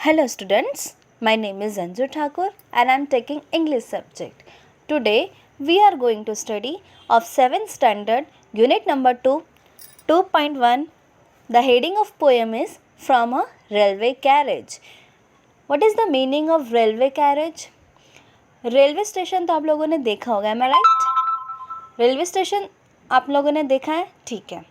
Hello students, my name is Anju Thakur and I am taking English subject. Today we are going to study of 7th standard unit number 2, 2.1. The heading of poem is From a Railway Carriage. What is the meaning of railway carriage? Railway station तो आप लोगों ने देखा होगा, am I right? Railway station आप लोगों ने देखा है, ठीक है।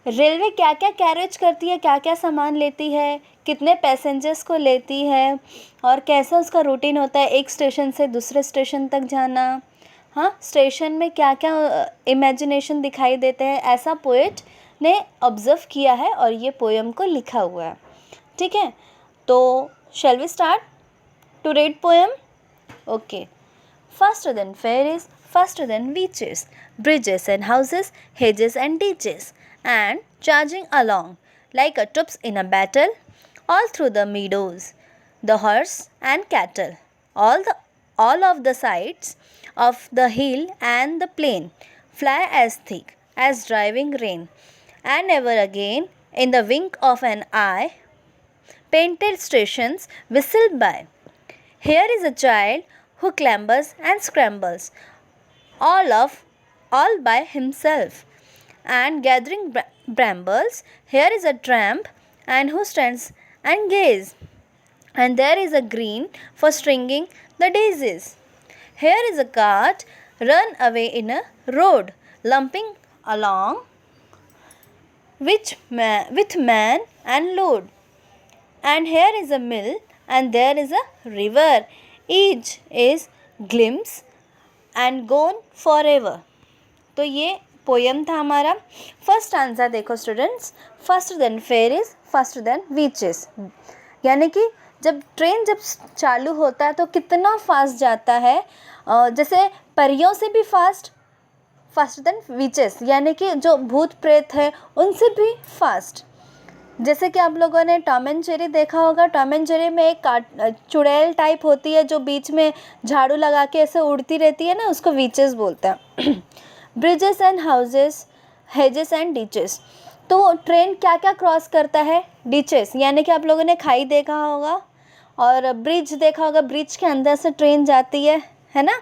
रेलवे क्या क्या कैरेज करती है, क्या क्या सामान लेती है, कितने पैसेंजर्स को लेती है और कैसा उसका रूटीन होता है एक स्टेशन से दूसरे स्टेशन तक जाना। हाँ, स्टेशन में क्या क्या इमेजिनेशन दिखाई देते हैं, ऐसा पोएट ने ऑब्जर्व किया है और ये पोएम को लिखा हुआ है, ठीक है। तो shall we start to read poem? Okay. Faster than ferries, faster than beaches, bridges and houses, hedges and ditches, and charging along like a troops in a battle, all through the meadows, the horse and cattle, all of the sides of the hill and the plain, fly as thick as driving rain, and ever again, in the wink of an eye, painted stations whistle by. Here is a child who clambers and scrambles, all by himself, and gathering brambles. Here is a tramp, and who stands and gaze, and there is a green for stringing the daisies. Here is a cart run away in a road, lumping along with man and load. And here is a mill, and there is a river. Each is glimpse and gone forever. तो ये poem था हमारा। First answer देखो students, faster than fairies, faster than beaches, यानी कि जब train चालू होता है तो कितना फास्ट जाता है, जैसे परियों से भी फास्टर देन बीचेस, यानी कि जो भूत प्रेत है उनसे भी फास्ट। जैसे कि आप लोगों ने टॉम एंड जेरी देखा होगा, टॉम एंड जेरी में एक चुड़ैल टाइप होती है जो बीच में झाड़ू लगा के ऐसे उड़ती रहती है ना, उसको वीचेस बोलते हैं। Bridges and houses, hedges and ditches, तो ट्रेन क्या क्या क्रॉस करता है? डीचेस, यानी कि आप लोगों ने खाई देखा होगा और ब्रिज देखा होगा, ब्रिज के अंदर से ट्रेन जाती है ना।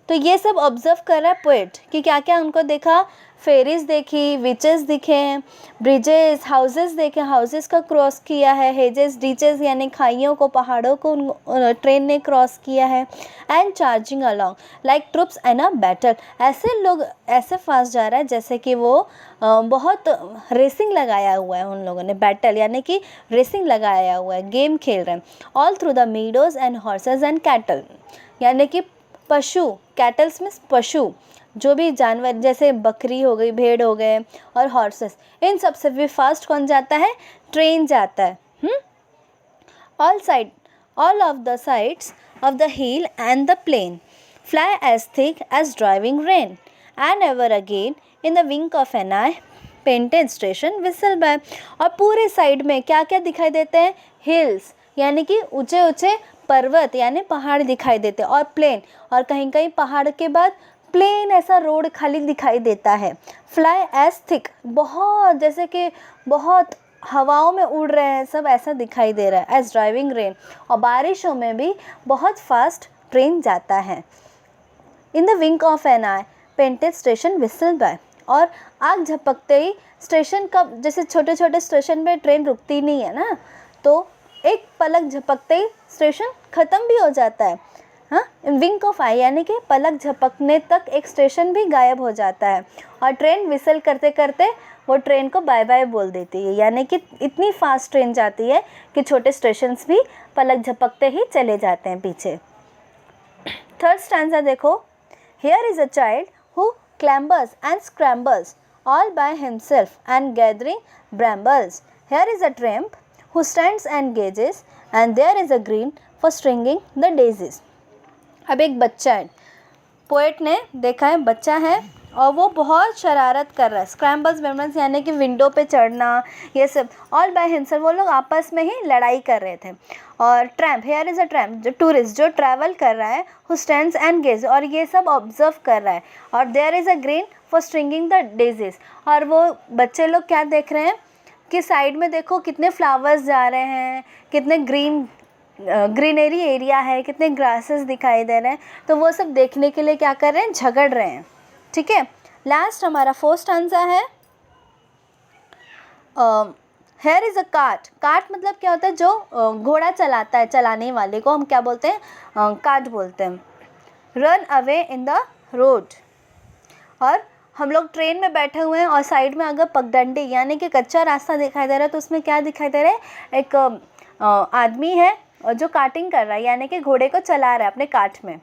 तो ये सब ऑब्जर्व कर रहा है पोएट कि क्या क्या उनको देखा, फेरीज देखी, विचेस दिखे, ब्रिजेस, हाउसेस देखे, हाउसेस का क्रॉस किया है, हेजेस, डीचेस यानी खाइयों को, पहाड़ों को ट्रेन ने क्रॉस किया है, and charging along like troops in a battle, ऐसे लोग ऐसे फास्ट जा रहा है जैसे कि वो बहुत रेसिंग लगाया हुआ है उन लोगों ने, बैटल यानी कि रेसिंग लगाया हुआ है, गेम खेल रहे हैं। All through the meadows and horses and cattle, यानी कि पशु, कैटल्स मीन्स पशु, जो भी जानवर जैसे बकरी हो गई, भेड़ हो गए और हॉर्सेस, इन सब से भी फास्ट कौन जाता है? ट्रेन जाता है। All of the sides of the hill and the plain, fly as thick as driving rain, and ever again in the wink of an eye, painted station whistle by. और पूरे side में क्या क्या दिखाई देते हैं? हिल्स, यानी कि ऊंचे ऊंचे पर्वत यानी पहाड़ दिखाई देते हैं, और प्लेन, और कहीं कहीं पहाड़ के बाद प्लेन ऐसा रोड खाली दिखाई देता है। फ्लाई एज थिक, बहुत जैसे कि बहुत हवाओं में उड़ रहे हैं सब, ऐसा दिखाई दे रहा है। एज ड्राइविंग रेन, और बारिशों में भी बहुत फास्ट ट्रेन जाता है। In the wink of an eye, painted station whistle by, और आग झपकते ही स्टेशन का, जैसे छोटे छोटे स्टेशन पे ट्रेन रुकती नहीं है ना, तो एक पलक झपकते ही स्टेशन ख़त्म भी हो जाता है। हाँ, विंक ऑफ आई यानी कि पलक झपकने तक एक स्टेशन भी गायब हो जाता है, और ट्रेन विसल करते करते वो ट्रेन को बाय बाय बोल देती है, यानी कि इतनी फास्ट ट्रेन जाती है कि छोटे स्टेशंस भी पलक झपकते ही चले जाते हैं पीछे। थर्ड स्टैंजा देखो, here is a child who clambers and scrambles all by himself and gathering brambles, here is a tramp who stands and gazes, and there is a green for stringing the daisies. अब एक बच्चा है, poet ने देखा है बच्चा है और वो बहुत शरारत कर रहा है। स्क्रैम्बल्स वेम्बल्स यानी कि विंडो पे चढ़ना, ये सब ऑल बाय हिमसेल्फ, वो लोग आपस में ही लड़ाई कर रहे थे। और tramp, here is a tramp, जो टूरिस्ट जो ट्रैवल कर रहा है, हु स्टैंड्स एंड गेज, और ये सब ऑब्जर्व कर रहा है। और there is a green for stringing the daisies, और वो बच्चे लोग क्या देख रहे हैं? कि साइड में देखो कितने फ्लावर्स जा रहे हैं, कितने ग्रीनरी एरिया है, कितने ग्रासेस दिखाई दे रहे हैं। तो वो सब देखने के लिए क्या कर रहे हैं, झगड़ रहे हैं। ठीक है, लास्ट हमारा फर्स्ट आंसर है hair is a cart. Cart मतलब क्या होता है, जो घोड़ा चलाता है, चलाने वाले को हम क्या बोलते हैं, कार्ट बोलते हैं। Run away in the road, और हम लोग ट्रेन में बैठे हुए हैं और साइड में अगर पगडंडी यानी कि कच्चा रास्ता दिखाई दे रहा है, तो उसमें क्या दिखाई दे रहा है, एक आदमी है जो कार्टिंग कर रहा है, यानी कि घोड़े को चला रहा है अपने कार्ट में।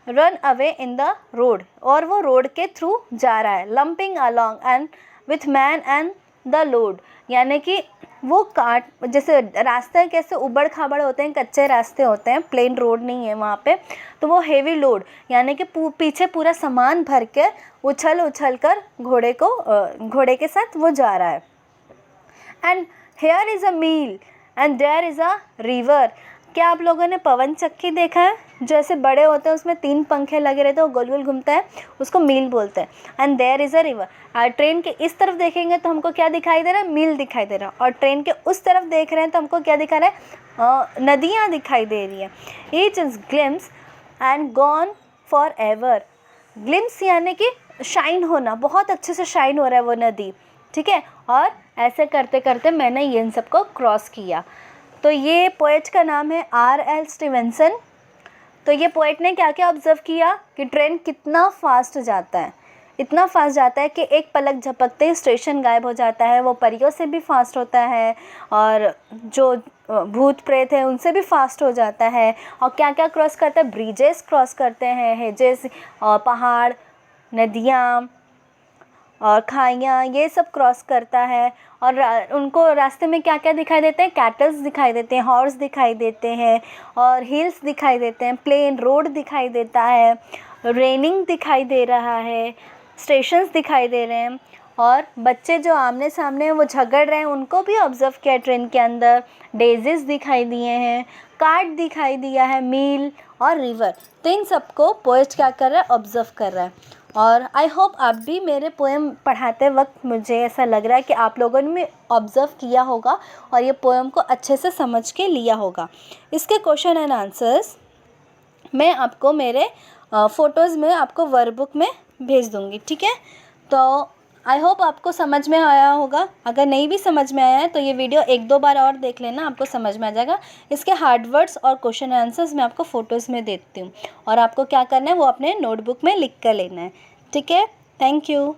Run away in the road, और वो रोड के थ्रू जा रहा है। Lumping along and with man and the load, यानी कि वो कार्ट, जैसे रास्ते कैसे उबड़ खाबड़ होते हैं, कच्चे रास्ते होते हैं, प्लेन रोड नहीं है वहाँ पे, तो वो हेवी लोड यानी कि पीछे पूरा सामान भर के उछल कर घोड़े के साथ वो जा रहा है। And here is a mill and there is a river. क्या आप लोगों ने पवन चक्की देखा है, जो ऐसे बड़े होते हैं, उसमें 3 पंखे लगे रहते हैं, वो गोल गोल घूमता है, उसको मील बोलते हैं। And there is a river. Train के इस तरफ देखेंगे तो हमको क्या दिखाई दे रहा है, मील दिखाई दे रहा है, और ट्रेन के उस तरफ देख रहे हैं तो हमको क्या दिखा रहा है, नदियाँ दिखाई दे रही हैं। Each is glimpse and gone for ever. Glimpse यानी कि शाइन होना, बहुत अच्छे से शाइन हो रहा है वो नदी। ठीक है, और ऐसे करते करते मैंने इन सबको क्रॉस किया। तो ये पोएट का नाम है R.L. स्टीवेंसन। तो ये पोएट ने क्या क्या ऑब्ज़र्व किया कि ट्रेन कितना फास्ट जाता है, इतना फास्ट जाता है कि एक पलक झपकते ही स्टेशन गायब हो जाता है। वो परियों से भी फास्ट होता है, और जो भूत प्रेत है उनसे भी फास्ट हो जाता है। और क्या क्या क्रॉस करता है, ब्रिजेस क्रॉस करते हैं, हेजेस, पहाड़, नदियाँ और खाइयाँ, ये सब क्रॉस करता है। और उनको रास्ते में क्या क्या दिखाई देते हैं, कैटल्स दिखाई देते हैं, हॉर्स दिखाई देते हैं, और हिल्स दिखाई देते हैं, प्लेन रोड दिखाई देता है, रेनिंग दिखाई दे रहा है, स्टेशंस दिखाई दे रहे हैं, और बच्चे जो आमने सामने हैं वो झगड़ रहे हैं, उनको भी ऑब्ज़र्व किया ट्रेन के अंदर। डेज़िस दिखाई दिए हैं, कार्ट दिखाई दिया है, मील और रिवर। तो इन सबको पोएट क्या कर रहा है, ऑब्ज़र्व कर रहा है। और आई होप आप भी मेरे पोएम पढ़ाते वक्त, मुझे ऐसा लग रहा है कि आप लोगों ने ऑब्ज़र्व किया होगा और ये पोएम को अच्छे से समझ के लिया होगा। इसके क्वेश्चन एंड आंसर्स मैं आपको मेरे फ़ोटोज़ में आपको वर्कबुक में भेज दूँगी। ठीक है, तो आई होप आपको समझ में आया होगा। अगर नहीं भी समझ में आया है तो ये वीडियो 1-2 बार और देख लेना, आपको समझ में आ जाएगा। इसके हार्ड वर्ड्स और क्वेश्चन आंसर्स मैं आपको फ़ोटोज़ में देती हूँ, और आपको क्या करना है वो अपने नोटबुक में लिख कर लेना है। ठीक है, थैंक यू।